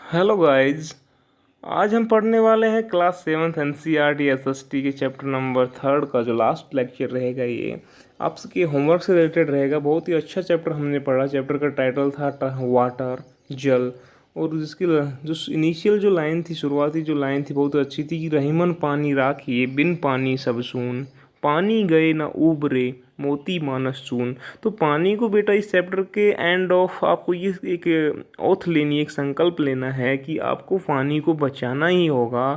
Hello guys. आज हम पढ़ने वाले हैं क्लास 7th एनसीईआरटी एसएसटी के चैप्टर नंबर 3 का जो लास्ट लेक्चर रहेगा। ये आपके होमवर्क से रिलेटेड रहेगा। बहुत ही अच्छा चैप्टर हमने पढ़ा। चैप्टर का टाइटल था वाटर, जल। और जिसकी जो इनिशियल जो लाइन थी, शुरुआती जो लाइन थी, बहुत अच्छी थी कि रहीमन पानी राखिए बिन पानी सब सून, पानी गए न उबरे मोती मानस चून। तो पानी को बेटा इस चैप्टर के एंड ऑफ आपको ये एक ओथ लेनी, एक संकल्प लेना है कि आपको पानी को बचाना ही होगा।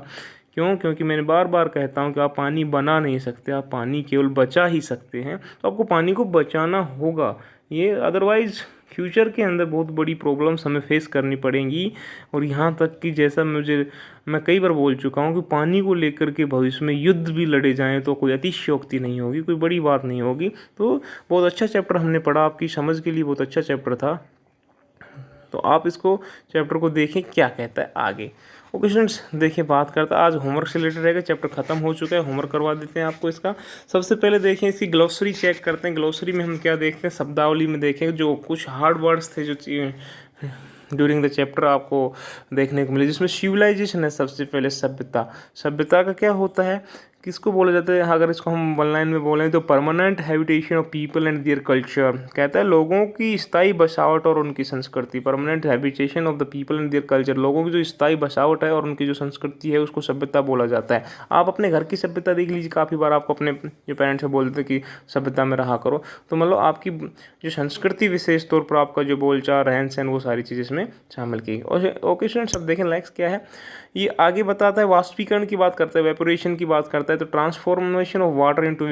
क्यों? क्योंकि मैंने बार बार कहता हूँ कि आप पानी बना नहीं सकते, आप पानी केवल बचा ही सकते हैं। तो आपको पानी को बचाना होगा। ये अदरवाइज फ्यूचर के अंदर बहुत बड़ी प्रॉब्लम्स हमें फेस करनी पड़ेंगी। और यहाँ तक कि जैसा मैं कई बार बोल चुका हूँ कि पानी को लेकर के भविष्य में युद्ध भी लड़े जाएं तो कोई अतिशयोक्ति नहीं होगी, कोई बड़ी बात नहीं होगी। तो बहुत अच्छा चैप्टर हमने पढ़ा, आपकी समझ के लिए बहुत अच्छा चैप्टर था। तो आप इसको चैप्टर को देखें क्या कहता है आगे। ओके स्टूडेंट्स, देखिए बात करता है आज होमवर्क से रिलेटेड रहेगा। चैप्टर खत्म हो चुका है, होमवर्क करवा देते हैं आपको इसका। सबसे पहले देखें इसकी ग्लोसरी चेक करते हैं। ग्लोसरी में हम क्या देखते हैं, शब्दावली में देखें जो कुछ हार्ड वर्ड्स थे जो ड्यूरिंग द चैप्टर आपको देखने को मिले, जिसमें सिविलाइजेशन है। सबसे पहले सभ्यता। सभ्यता का क्या होता है, किसको बोला जाता है? अगर इसको हम वन लाइन में बोलें तो permanent habitation of people and their culture. कहता है लोगों की स्थायी बसावट और उनकी संस्कृति। Permanent habitation of the people and their culture, लोगों की जो स्थायी बसावट है और उनकी जो संस्कृति है उसको सभ्यता बोला जाता है। आप अपने घर की सभ्यता देख लीजिए, काफ़ी बार आपको अपने जो पेरेंट्स से बोलते हैं कि सभ्यता में रहा करो, तो मतलब आपकी जो संस्कृति विशेष तौर पर आपका जो बोलचाल, रहन सहन, वो सारी चीज़ इसमें शामिल की। ओके स्टूडेंट्स, अब देखें नेक्स्ट क्या है। ये आगे बताता है वाष्पीकरण की बात करता है, वेपोरेशन की बात करता है। तो transformation of water into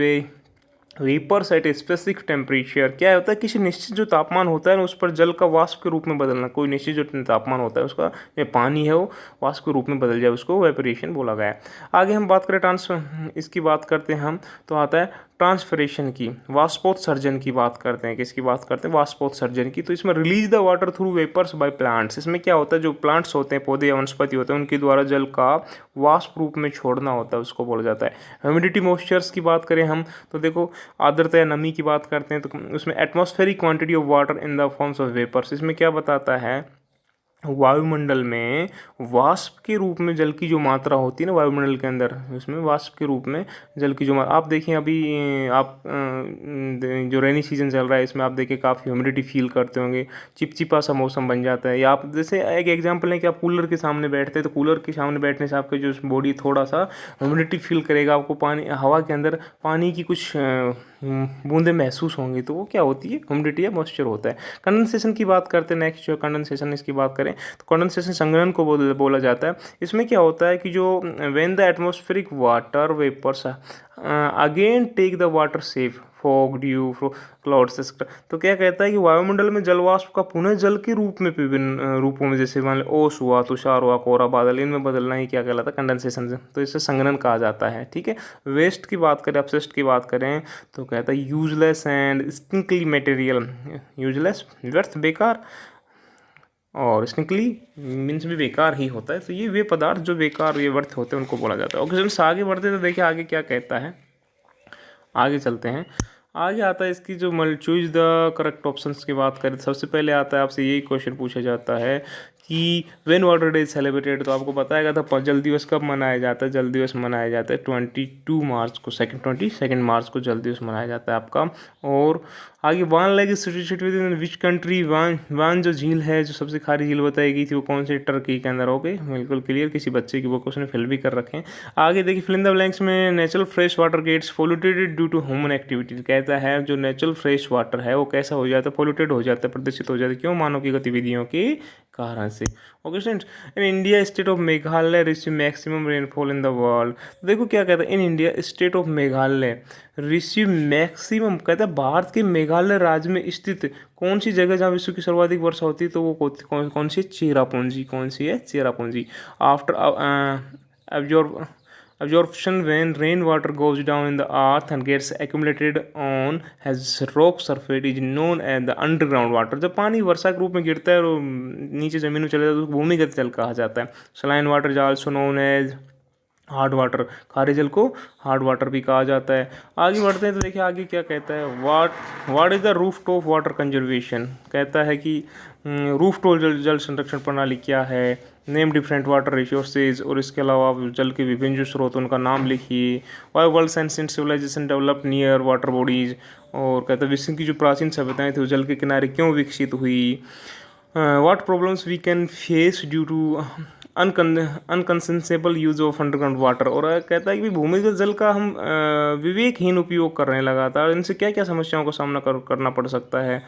vapours at a specific temperature. क्या होता है, किसी निश्चित जो तापमान होता है ना उस पर जल का वाष्प के रूप में बदलना। कोई निश्चित जो तापमान होता है उसका जो पानी है वो वाष्प के रूप में बदल जाए, उसको वेपोरेशन बोला गया है। आगे हम बात करें इसकी बात करते हैं हम, तो आता है ट्रांसफरेशन की, वाष्पोत्सर्जन की बात करते हैं। किसकी बात करते हैं? वाष्पोत्सर्जन की। तो इसमें release the water through vapours by plants. इसमें क्या होता है, जो प्लांट्स होते हैं, पौधे या वनस्पति होते हैं, उनके द्वारा जल का वाष्प रूप में छोड़ना होता है, उसको बोला जाता है। ह्यूमिडिटी मॉइस्चर्स की बात करें हम, तो देखो आर्द्रता या नमी की बात करते हैं, तो उसमें atmospheric quantity of water in the forms of vapours. इसमें क्या बताता है, वायुमंडल में वाष्प के रूप में जल की जो मात्रा होती है ना वायुमंडल के अंदर, उसमें वाष्प के रूप में जल की जो मात्रा आप देखें अभी, आप जो रेनी सीजन चल रहा है इसमें आप देखें काफ़ी ह्यूमिडिटी फील करते होंगे, चिपचिपा सा मौसम बन जाता है। या आप जैसे एक एग्जांपल है कि आप कूलर के सामने बैठते हैं, तो कूलर के सामने बैठने से आपके जो बॉडी थोड़ा सा ह्यूमिडिटी फील करेगा, आपको पानी, हवा के अंदर पानी की कुछ बूंदें महसूस होंगी, तो वो क्या होती है, ह्यूमिडिटी या मॉइस्चर होता है। कंडेंसेशन की बात करते हैं नेक्स्ट, जो कंडेंसेशन इसकी बात करें तो कंडेंसेशन संघनन को बोला जाता है। इसमें क्या होता है कि जो when the atmospheric water vapours again take the water shape fog dew clouds. तो क्या कहता है कि वायुमंडल में जल वाष्प का पुनः जल के रूप में विभिन्न रूपों में, जैसे मान लो ओस हुआ, तुषार हुआ, कोहरा बादल, इनमें बदलना ही क्या कहलाता है, कंडेंसेशन। तो इससे संघनन कहा जाता है। ठीक है। वेस्ट की बात करें, अपशिष्ट की बात करें, तो कहता है यूजलेस एंड स्टिंकली मटेरियल। यूजलेस व्यर्थ बेकार, और स्टिंकली मीन्स भी बेकार ही होता है। तो ये वे पदार्थ जो बेकार, ये व्यर्थ होते हैं, उनको बोला जाता है। ओके स्टूडेंट्स, आगे बढ़ते तो देखिए आगे क्या कहता है। आगे चलते हैं। आगे आता है इसकी जो चूज द करेक्ट ऑप्शंस की बात करें, सबसे पहले आता है आपसे यही क्वेश्चन पूछा जाता है कि when water day is celebrated. तो आपको बताएगा था जल दिवस कब मनाया जाता है। जल दिवस मनाया जाता है 22 मार्च को, 22 मार्च को जल दिवस मनाया जाता है आपका। और आगे Van lake is situated within which country. Van जो झील है, जो सबसे खारी झील बताई गई थी, वो कौन से टर्की के अंदर। ओके, बिल्कुल क्लियर, किसी बच्चे की वो क्वेश्चन फिल भी कर रखे हैं। आगे देखिए फिल इन द ब्लैंक्स में natural fresh water gets polluted due to human activities. कहता है जो नेचुरल फ्रेश वाटर है वो कैसा हो जाता है, पोल्यूटेड हो जाता है, प्रदूषित हो जाता है। क्यों? मानव की गतिविधियों के कारण से। Okay students, in India state of Meghalaya receive maximum rainfall in the world. देखो क्या कहता है, in India state of Meghalaya receive maximum, कहता है भारत के मेघालय राज्य में स्थित कौन सी जगह जहाँ विश्व की सर्वाधिक वर्षा होती है, तो वो कौन सी है? चेरापूंजी। कौन सी है? Cherrapunji. After absorption, when rainwater goes down in the earth and gets accumulated on has rock surface is known as the underground water। जब पानी वर्षा के रूप में गिरता है और नीचे जमीन में चले जाता है तो भूमिगत जल कहा जाता है। Saline water is also known as hard water, खारे जल को हार्ड वाटर भी कहा जाता है। आगे बढ़ते हैं तो देखिए आगे क्या कहता है, what is the roof top water conservation. कहता है कि रूफ टॉप जल संरक्षण प्रणाली क्या है, नेम डिफरेंट वाटर रिसोर्सेज, और इसके अलावा आप जल के विभिन्न जो स्रोत उनका नाम लिखिए। Why world ancient civilisation develop near water bodies, और कहता है विश्व की जो प्राचीन सभ्यताएं थी वो जल के किनारे क्यों विकसित हुई। What problems we can face due to unsustainable use of underground water, और कहता है कि भूमिगत जल का हम विवेकहीन उपयोग कर रहे हैं लगातार, इनसे क्या क्या समस्याओं का सामना करना पड़ सकता है।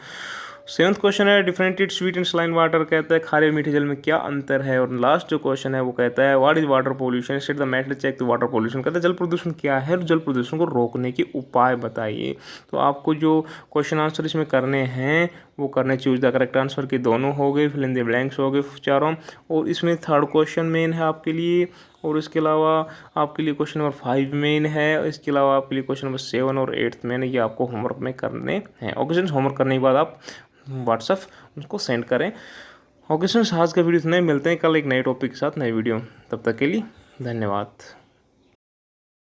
7वां क्वेश्चन है डिफरेंटिएट स्वीट एंड सलाइन वाटर, कहता है खारे और मीठे जल में क्या अंतर है। और लास्ट जो क्वेश्चन है वो कहता है what is water pollution, state the method check to water pollution. कहता है जल प्रदूषण क्या है और जल प्रदूषण को रोकने के उपाय बताइए। तो आपको जो क्वेश्चन आंसर इसमें करने हैं वो करने चूज द करेक्ट आंसर के दोनों हो गए, फिल इन द ब्लैंक्स हो गए चारों। और इसमें 3rd क्वेश्चन मेन है आपके लिए, और इसके अलावा आपके लिए क्वेश्चन नंबर 5 मेन है, इसके अलावा आपके लिए क्वेश्चन नंबर 7 और 8 मेन है। ये आपको होमवर्क में करने हैं। ओके स्टूडेंट्स, होमवर्क करने के बाद आप व्हाट्सएप उनको सेंड करें। ओके स्टूडेंट्स, आज का वीडियो इतना ही, मिलते हैं कल एक नए टॉपिक के साथ नए वीडियो। तब तक के लिए धन्यवाद।